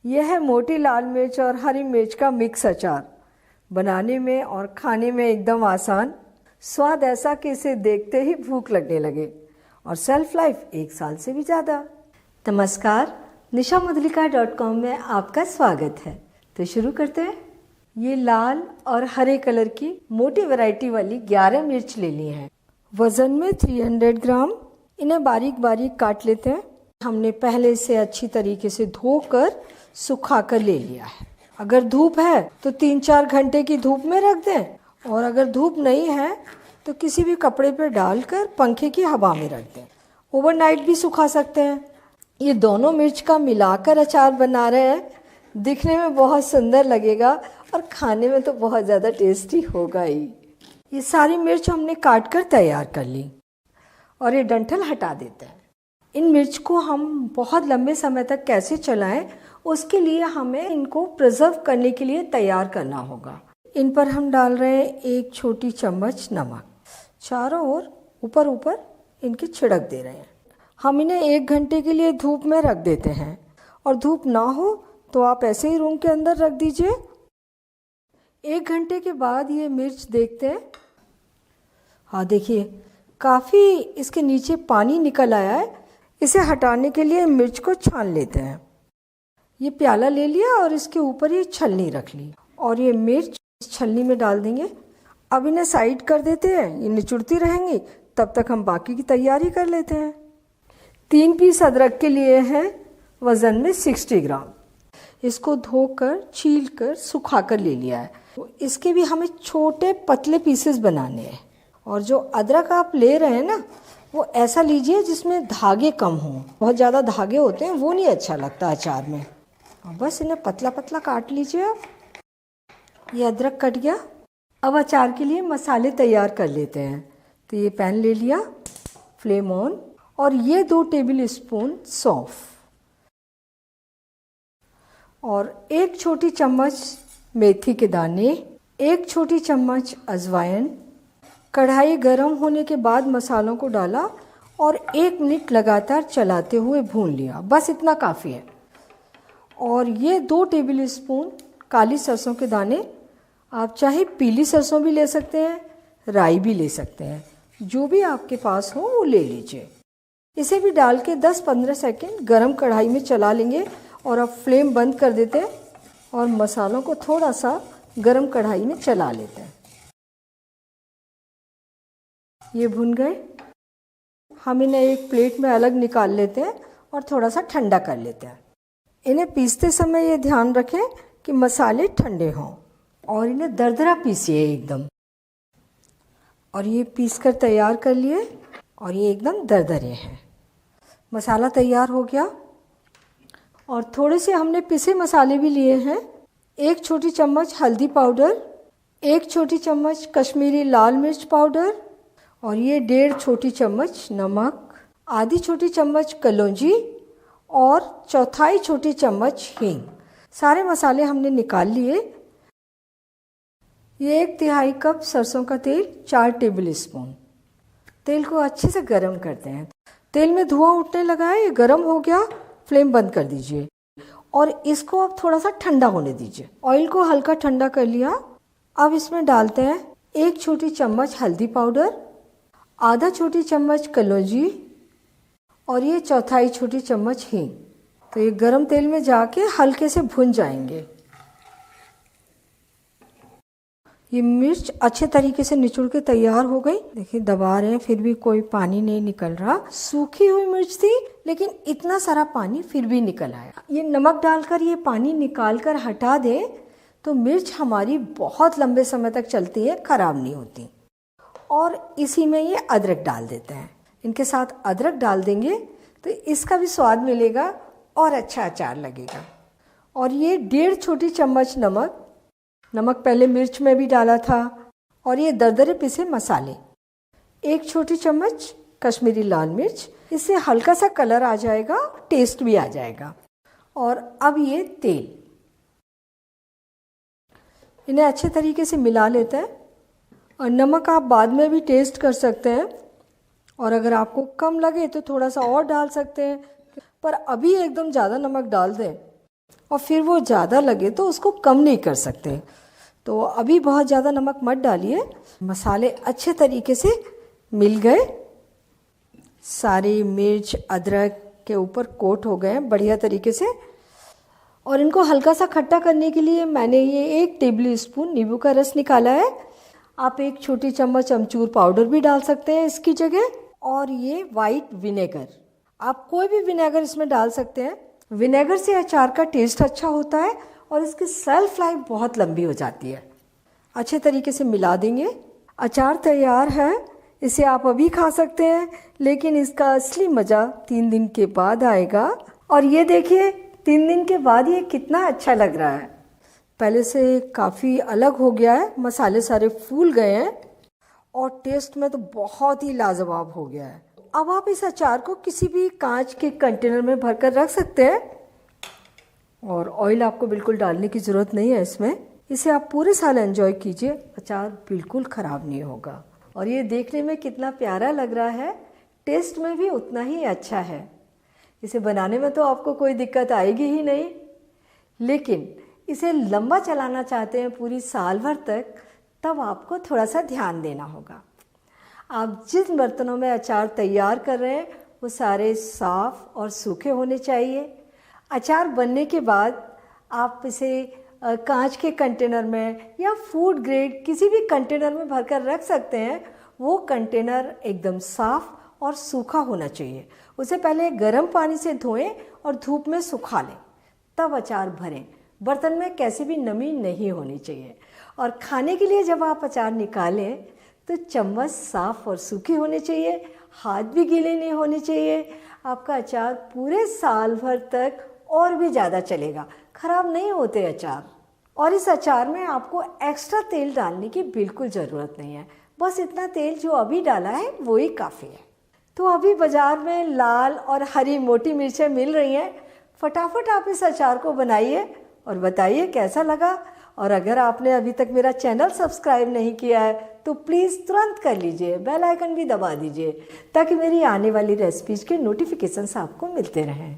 यह है मोटी लाल मिर्च और हरी मिर्च का मिक्स अचार। बनाने में और खाने में एकदम आसान, स्वाद ऐसा कि इसे देखते ही भूख लगने लगे और सेल्फ लाइफ 1 साल से भी ज़्यादा। नमस्कार, nishamudlika.com में आपका स्वागत है। तो शुरू करते हैं। ये लाल और हरे कलर की मोटी वैरायटी वाली 11 मिर्च ले ली हैं। वज़न में 300 ग्राम। इन्हें बारीक बारीक काट लेते हैं। हमने पहले से अच्छी तरीके से धोकर सुखा कर ले लिया है। अगर धूप है तो 3-4 घंटे की धूप में रख दें और अगर धूप नहीं है तो किसी भी कपड़े पर डालकर पंखे की हवा में रख दें। ओवरनाइट भी सुखा सकते हैं। ये दोनों मिर्च का मिलाकर अचार बना रहे हैं। दिखने में बहुत सुंदर लगेगा और खाने में तो बहुत ज़्यादा टेस्टी होगा ही। ये सारी मिर्च हमने काट कर तैयार कर ली और ये डंठल हटा देते हैं। इन मिर्च को हम बहुत लंबे समय तक कैसे चलाएं, उसके लिए हमें इनको प्रिजर्व करने के लिए तैयार करना होगा। इन पर हम डाल रहे हैं 1 छोटी चम्मच नमक। चारों ओर ऊपर ऊपर इनके छिड़क दे रहे हैं। हम इन्हें 1 घंटे के लिए धूप में रख देते हैं और धूप ना हो तो आप ऐसे ही रूम के अंदर रख दीजिए। 1 घंटे के बाद ये मिर्च देखते हैं। हाँ, देखिए काफ़ी इसके नीचे पानी निकल आया है। इसे हटाने के लिए मिर्च को छान लेते हैं। ये प्याला ले लिया और इसके ऊपर ये छलनी रख ली और ये मिर्च इस छलनी में डाल देंगे। अब इन्हें साइड कर देते हैं, ये निचुड़ती रहेंगी। तब तक हम बाकी की तैयारी कर लेते हैं। 3 पीस अदरक के लिए हैं, वज़न में 60 ग्राम। इसको धोकर छील कर सुखा कर ले लिया है। तो इसके भी हमें छोटे पतले पीसेस बनाने हैं। और जो अदरक आप ले रहे हैं ना, वो ऐसा लीजिए जिसमें धागे कम हों। बहुत ज़्यादा धागे होते हैं, वो नहीं अच्छा लगता अचार में। और बस इन्हें पतला पतला काट लीजिए आप। ये अदरक कट गया। अब अचार के लिए मसाले तैयार कर लेते हैं। तो ये पैन ले लिया, फ्लेम ऑन, और ये 2 टेबल स्पून सौंफ और 1 छोटी चम्मच मेथी के दाने, 1 छोटी चम्मच अजवाइन। कढ़ाई गर्म होने के बाद मसालों को डाला और 1 मिनट लगातार चलाते हुए भून लिया। बस इतना काफ़ी है। और ये 2 टेबल स्पून काली सरसों के दाने। आप चाहे पीली सरसों भी ले सकते हैं, राई भी ले सकते हैं, जो भी आपके पास हो वो ले लीजिए। इसे भी डाल के 10-15 सेकेंड गरम कढ़ाई में चला लेंगे और अब फ्लेम बंद कर देते हैं और मसालों को थोड़ा सा गरम कढ़ाई में चला लेते हैं। ये भुन गए। हम इन्हें एक प्लेट में अलग निकाल लेते हैं और थोड़ा सा ठंडा कर लेते हैं। इन्हें पीसते समय ये ध्यान रखें कि मसाले ठंडे हों और इन्हें दरदरा पीसिए एकदम। और ये पीस कर तैयार कर लिए और ये एकदम दरदरे हैं। मसाला तैयार हो गया और थोड़े से हमने पिसे मसाले भी लिए हैं। 1 छोटी चम्मच हल्दी पाउडर, 1 छोटी चम्मच कश्मीरी लाल मिर्च पाउडर और ये 1.5 छोटी चम्मच नमक, आधी छोटी चम्मच कलौंजी और 1/4 छोटी चम्मच हींग। सारे मसाले हमने निकाल लिए। ये 1/3 कप सरसों का तेल, 4 टेबल स्पून। तेल को अच्छे से गर्म करते हैं। तेल में धुआं उठने लगा है, ये गर्म हो गया। फ्लेम बंद कर दीजिए और इसको अब थोड़ा सा ठंडा होने दीजिए। ऑयल को हल्का ठंडा कर लिया। अब इसमें डालते हैं 1 छोटी चम्मच हल्दी पाउडर, आधा छोटी चम्मच कलौंजी और ये 1/4 छोटी चम्मच हींग। तो ये गरम तेल में जाके हल्के से भुन जाएंगे। ये मिर्च अच्छे तरीके से निचुड़ के तैयार हो गई। देखिए दबा रहे हैं फिर भी कोई पानी नहीं निकल रहा। सूखी हुई मिर्च थी लेकिन इतना सारा पानी फिर भी निकल आया। ये नमक डालकर ये पानी निकाल कर हटा दें तो मिर्च हमारी बहुत लंबे समय तक चलती है, खराब नहीं होती। और इसी में ये अदरक डाल देते हैं। इनके साथ अदरक डाल देंगे तो इसका भी स्वाद मिलेगा और अच्छा अचार लगेगा। और ये 1.5 छोटी चम्मच नमक पहले मिर्च में भी डाला था। और ये दरदरे पिसे मसाले, 1 छोटी चम्मच कश्मीरी लाल मिर्च। इससे हल्का सा कलर आ जाएगा, टेस्ट भी आ जाएगा। और अब ये तेल, इन्हें अच्छे तरीके से मिला लेते हैं। और नमक आप बाद में भी टेस्ट कर सकते हैं और अगर आपको कम लगे तो थोड़ा सा और डाल सकते हैं, पर अभी एकदम ज़्यादा नमक डाल दें और फिर वो ज़्यादा लगे तो उसको कम नहीं कर सकते। तो अभी बहुत ज़्यादा नमक मत डालिए। मसाले अच्छे तरीके से मिल गए, सारी मिर्च अदरक के ऊपर कोट हो गए बढ़िया तरीके से। और इनको हल्का सा खट्टा करने के लिए मैंने ये 1 टेबल स्पून नींबू का रस निकाला है। आप 1 छोटी चम्मच अमचूर पाउडर भी डाल सकते हैं इसकी जगह। और ये वाइट विनेगर, आप कोई भी विनेगर इसमें डाल सकते हैं। विनेगर से अचार का टेस्ट अच्छा होता है और इसकी सेल्फ लाइफ बहुत लंबी हो जाती है। अच्छे तरीके से मिला देंगे। अचार तैयार है। इसे आप अभी खा सकते हैं, लेकिन इसका असली मज़ा 3 दिन के बाद आएगा। और ये देखिए 3 दिन के बाद ये कितना अच्छा लग रहा है। पहले से काफ़ी अलग हो गया है, मसाले सारे फूल गए हैं और टेस्ट में तो बहुत ही लाजवाब हो गया है। अब आप इस अचार को किसी भी कांच के कंटेनर में भरकर रख सकते हैं और ऑयल आपको बिल्कुल डालने की ज़रूरत नहीं है इसमें। इसे आप पूरे साल एंजॉय कीजिए, अचार बिल्कुल ख़राब नहीं होगा। और ये देखने में कितना प्यारा लग रहा है, टेस्ट में भी उतना ही अच्छा है। इसे बनाने में तो आपको कोई दिक्कत आएगी ही नहीं, लेकिन इसे लंबा चलाना चाहते हैं पूरी साल भर तक, तब आपको थोड़ा सा ध्यान देना होगा। आप जिन बर्तनों में अचार तैयार कर रहे हैं वो सारे साफ़ और सूखे होने चाहिए। अचार बनने के बाद आप इसे कांच के कंटेनर में या फूड ग्रेड किसी भी कंटेनर में भरकर रख सकते हैं। वो कंटेनर एकदम साफ़ और सूखा होना चाहिए। उसे पहले गर्म पानी से धोएं और धूप में सुखा लें, तब अचार भरें। बर्तन में कैसी भी नमी नहीं होनी चाहिए। और खाने के लिए जब आप अचार निकालें तो चम्मच साफ़ और सूखी होने चाहिए, हाथ भी गीले नहीं होने चाहिए। आपका अचार पूरे साल भर तक और भी ज़्यादा चलेगा, ख़राब नहीं होते अचार। और इस अचार में आपको एक्स्ट्रा तेल डालने की बिल्कुल ज़रूरत नहीं है, बस इतना तेल जो अभी डाला है वो ही काफ़ी है। तो अभी बाज़ार में लाल और हरी मोटी मिर्चें मिल रही हैं, फटाफट आप इस अचार को बनाइए और बताइए कैसा लगा। और अगर आपने अभी तक मेरा चैनल सब्सक्राइब नहीं किया है तो प्लीज़ तुरंत कर लीजिए, बेल आइकन भी दबा दीजिए ताकि मेरी आने वाली रेसिपीज़ के नोटिफिकेशंस आपको मिलते रहें।